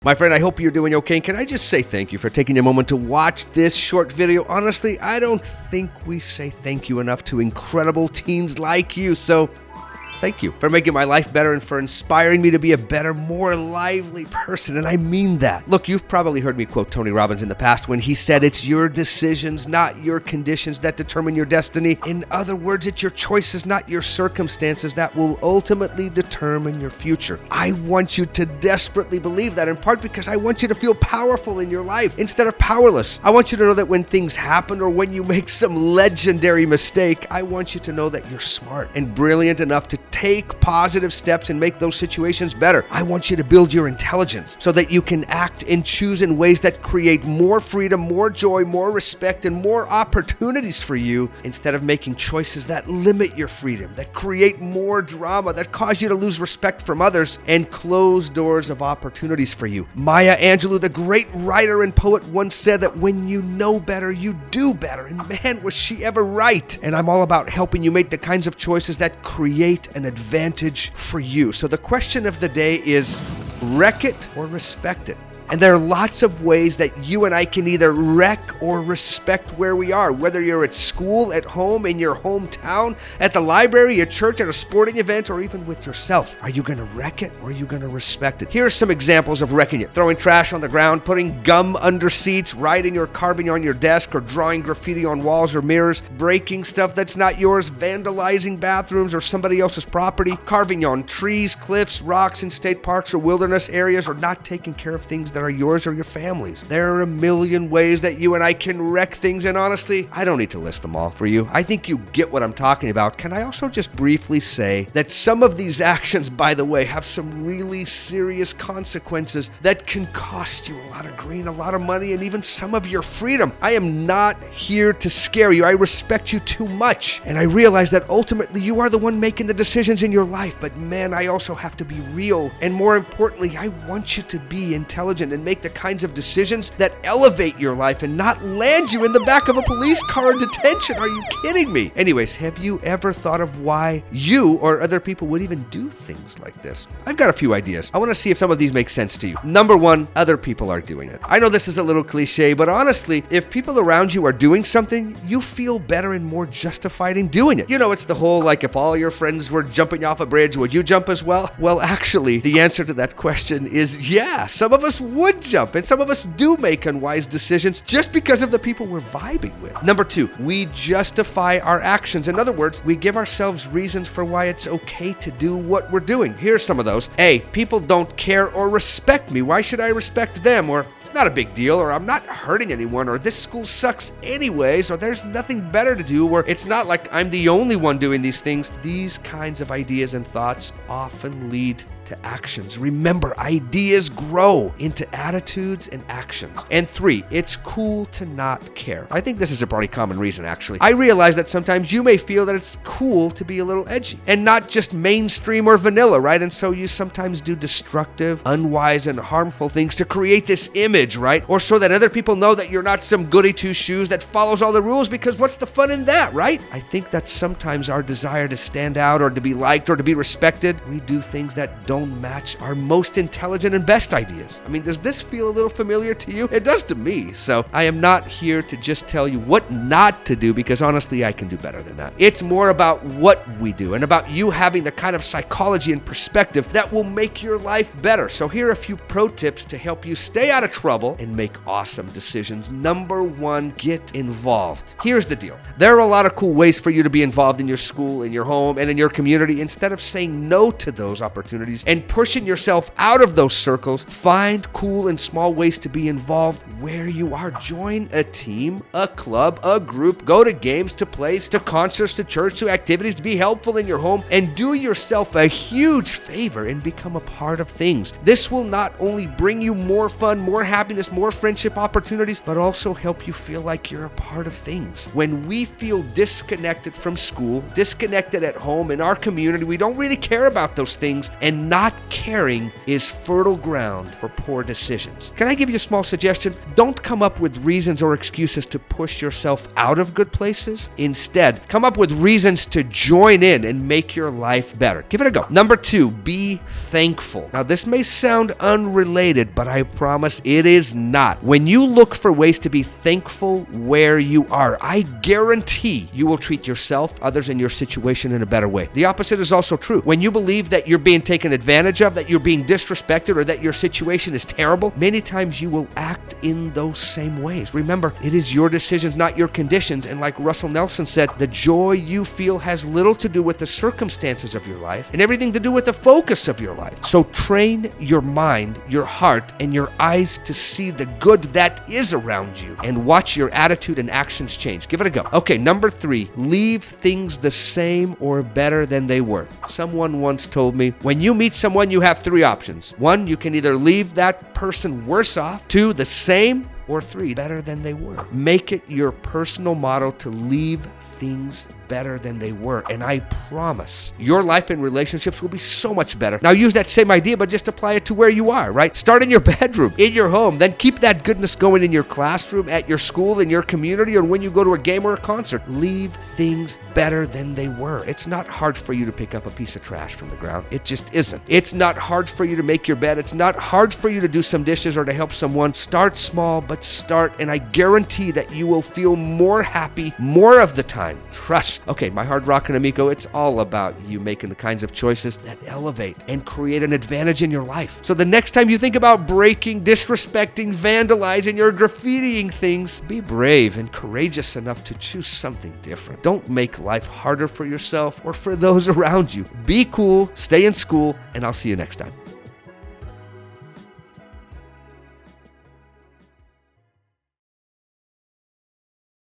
My friend, I hope you're doing okay. And can I just say thank you for taking a moment to watch this short video? Honestly, I don't think we say thank you enough to incredible teens like you. So thank you for making my life better and for inspiring me to be a better, more lively person. And I mean that. Look, you've probably heard me quote Tony Robbins in the past when he said, it's your decisions, not your conditions, that determine your destiny. In other words, it's your choices, not your circumstances, that will ultimately determine your future. I want you to desperately believe that, in part because I want you to feel powerful in your life instead of powerless. I want you to know that when things happen or when you make some legendary mistake, I want you to know that you're smart and brilliant enough to take positive steps and make those situations better. I want you to build your intelligence so that you can act and choose in ways that create more freedom, more joy, more respect, and more opportunities for you, instead of making choices that limit your freedom, that create more drama, that cause you to lose respect from others and close doors of opportunities for you. Maya Angelou, the great writer and poet, once said that when you know better, you do better. And man, was she ever right. And I'm all about helping you make the kinds of choices that create an advantage for you. So the question of the day is, wreck it or respect it? And there are lots of ways that you and I can either wreck or respect where we are, whether you're at school, at home, in your hometown, at the library, at church, at a sporting event, or even with yourself. Are you going to wreck it or are you going to respect it? Here are some examples of wrecking it. Throwing trash on the ground, putting gum under seats, writing or carving on your desk, or drawing graffiti on walls or mirrors, breaking stuff that's not yours, vandalizing bathrooms or somebody else's property, carving on trees, cliffs, rocks in state parks or wilderness areas, or not taking care of things that are yours or your family's. There are a million ways that you and I can wreck things, and honestly, I don't need to list them all for you. I think you get what I'm talking about. Can I also just briefly say that some of these actions, by the way, have some really serious consequences that can cost you a lot of green, a lot of money, and even some of your freedom. I am not here to scare you. I respect you too much, and I realize that ultimately you are the one making the decisions in your life. But man, I also have to be real, and more importantly, I want you to be intelligent and make the kinds of decisions that elevate your life and not land you in the back of a police car in detention. Are you kidding me? Anyways, have you ever thought of why you or other people would even do things like this? I've got a few ideas. I want to see if some of these make sense to you. Number one, other people are doing it. I know this is a little cliche, but honestly, if people around you are doing something, you feel better and more justified in doing it. You know, it's the whole, like, if all your friends were jumping off a bridge, would you jump as well? Well, actually, the answer to that question is yeah. Some of us would jump, and some of us do make unwise decisions just because of the people we're vibing with. Number two, we justify our actions. In other words, we give ourselves reasons for why it's okay to do what we're doing. Here's some of those. A, people don't care or respect me. Why should I respect them? Or it's not a big deal, or I'm not hurting anyone, or this school sucks anyways, or there's nothing better to do, or it's not like I'm the only one doing these things. These kinds of ideas and thoughts often lead to actions. Remember, ideas grow into attitudes and actions. And three, it's cool to not care. I think this is a pretty common reason, actually. I realize that sometimes you may feel that it's cool to be a little edgy and not just mainstream or vanilla, right? And so you sometimes do destructive, unwise, and harmful things to create this image, right? Or so that other people know that you're not some goody two-shoes that follows all the rules, because what's the fun in that, right? I think that sometimes our desire to stand out or to be liked or to be respected, we do things that don't match our most intelligent and best ideas. I mean, does this feel a little familiar to you? It does to me. So I am not here to just tell you what not to do, because honestly, I can do better than that. It's more about what we do and about you having the kind of psychology and perspective that will make your life better. So here are a few pro tips to help you stay out of trouble and make awesome decisions. Number one, get involved. Here's the deal. There are a lot of cool ways for you to be involved in your school, in your home, and in your community. Instead of saying no to those opportunities and pushing yourself out of those circles, find cool and small ways to be involved where you are. Join a team, a club, a group, go to games, to plays, to concerts, to church, to activities, to be helpful in your home, and do yourself a huge favor and become a part of things. This will not only bring you more fun, more happiness, more friendship opportunities, but also help you feel like you're a part of things. When we feel disconnected from school, disconnected at home, in our community, we don't really care about those things, and not caring is fertile ground for poor decisions. Can I give you a small suggestion? Don't come up with reasons or excuses to push yourself out of good places. Instead, come up with reasons to join in and make your life better. Give it a go. Number 2, be thankful. Now, this may sound unrelated, but I promise it is not. When you look for ways to be thankful where you are, I guarantee you will treat yourself, others, and your situation in a better way. The opposite is also true. When you believe that you're being taken advantage of, that you're being disrespected, or that your situation is terrible, many times you will act in those same ways. Remember, it is your decisions, not your conditions. And like Russell Nelson said, the joy you feel has little to do with the circumstances of your life and everything to do with the focus of your life. So train your mind, your heart, and your eyes to see the good that is around you and watch your attitude and actions change. Give it a go. Okay, number 3, leave things the same or better than they were. Someone once told me, when you meet someone, you have 3 options. 1, you can either leave that person worse off. 2, the same. Or 3, better than they were. Make it your personal motto to leave things better than they were. And I promise your life and relationships will be so much better. Now use that same idea, but just apply it to where you are, right? Start in your bedroom, in your home, then keep that goodness going in your classroom, at your school, in your community, or when you go to a game or a concert. Leave things better than they were. It's not hard for you to pick up a piece of trash from the ground. It just isn't. It's not hard for you to make your bed. It's not hard for you to do some dishes or to help someone. Start small, but start, and I guarantee that you will feel more happy more of the time. Trust. Okay, my hard rockin' amigo, it's all about you making the kinds of choices that elevate and create an advantage in your life. So the next time you think about breaking, disrespecting, vandalizing, or graffitiing things, be brave and courageous enough to choose something different. Don't make life harder for yourself or for those around you. Be cool, stay in school, and I'll see you next time.